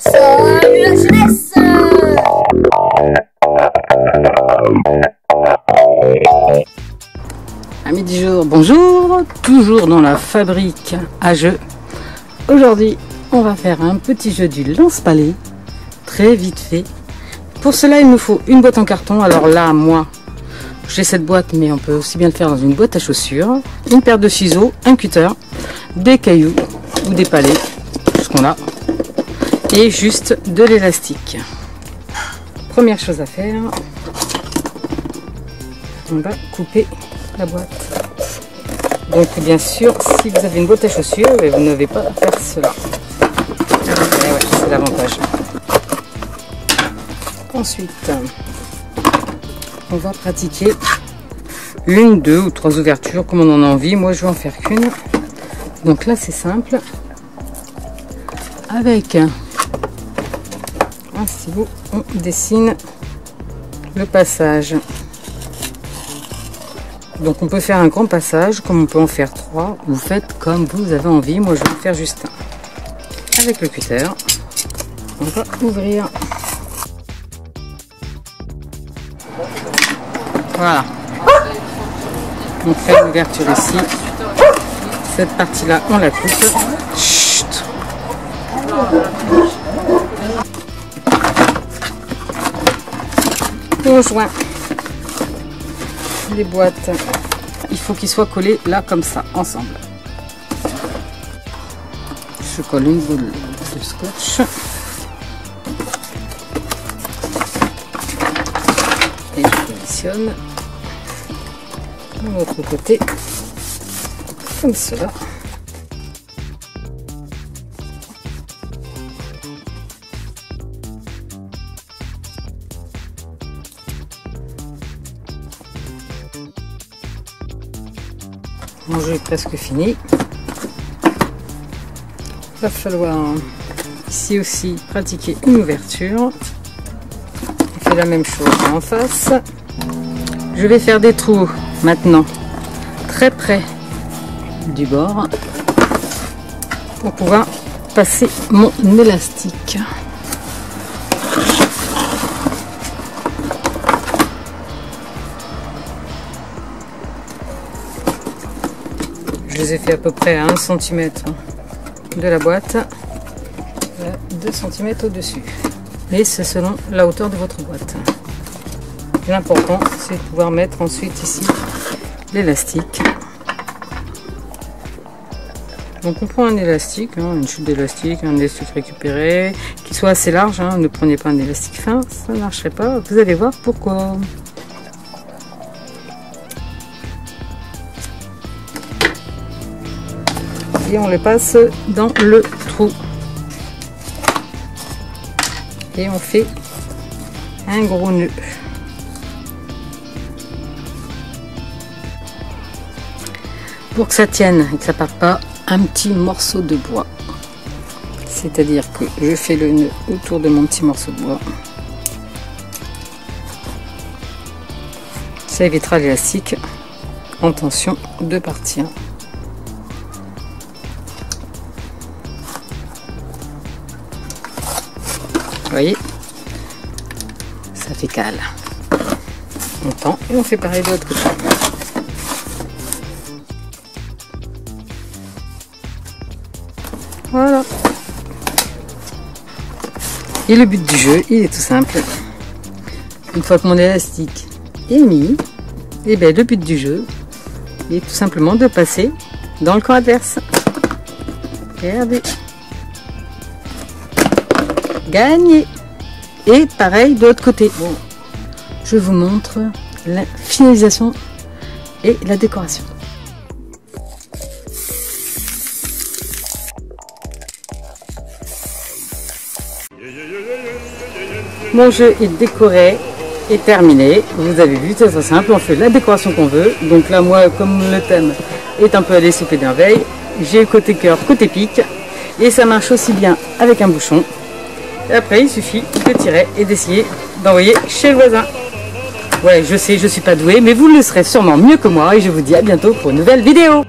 Salut la jeunesse! Amis du jour, bonjour! Toujours dans la fabrique à jeux. Aujourd'hui, on va faire un petit jeu du lance-palais, très vite fait. Pour cela, il nous faut une boîte en carton. Alors là, moi, j'ai cette boîte, mais on peut aussi bien le faire dans une boîte à chaussures. Une paire de ciseaux, un cutter, des cailloux ou des palets, ce qu'on a, et juste de l'élastique. Première chose à faire, on va couper la boîte. Donc bien sûr, si vous avez une boîte à chaussures, vous n'avez pas à faire cela. Ouais, c'est l'avantage. Ensuite, on va pratiquer une, deux ou trois ouvertures comme on en a envie. Moi, je vais en faire qu'une. Donc là, c'est simple. Avec un stylo, on dessine le passage. Donc on peut faire un grand passage, comme on peut en faire trois. Vous faites comme vous avez envie. Moi, je vais en faire juste un. Avec le cutter, on va ouvrir. Voilà. On fait l'ouverture ici. Cette partie-là, on la coupe. Chut. On joint les boîtes. Il faut qu'ils soient collés là, comme ça, ensemble. Je colle une boule de scotch. Et je positionne de l'autre côté comme cela. Mon jeu est presque fini. Il va falloir ici aussi pratiquer une ouverture. On fait la même chose en face. Je vais faire des trous maintenant très près du bord pour pouvoir passer mon élastique. Je les ai fait à peu près à 1 cm de la boîte, 2 cm au-dessus. Et c'est selon la hauteur de votre boîte. L'important, c'est de pouvoir mettre ensuite ici l'élastique. Donc on prend un élastique, une chute d'élastique, un élastique récupéré, qui soit assez large. Ne prenez pas un élastique fin, ça ne marcherait pas. Vous allez voir pourquoi. Et on le passe dans le trou. Et on fait un gros nœud. Pour que ça tienne et que ça parte pas, un petit morceau de bois. C'est-à-dire que je fais le nœud autour de mon petit morceau de bois. Ça évitera l'élastique en tension de partir. Vous voyez, ça fait cale. On tend et on fait pareil de l'autre côté. Voilà. Et le but du jeu, il est tout simple. Une fois que mon élastique est mis, et bien le but du jeu est tout simplement de passer dans le camp adverse. Regardez. Gagné. Et pareil de l'autre côté. Bon, je vous montre la finalisation et la décoration. Mon jeu est décoré et terminé. Vous avez vu, c'est très simple. On fait la décoration qu'on veut. Donc là, moi, comme le thème est un peu allé sous d'émerveille, j'ai le côté cœur, côté pique. Et ça marche aussi bien avec un bouchon. Et après, il suffit de tirer et d'essayer d'envoyer chez le voisin. Ouais, je sais, je suis pas douée, mais vous le serez sûrement mieux que moi. Et je vous dis à bientôt pour une nouvelle vidéo.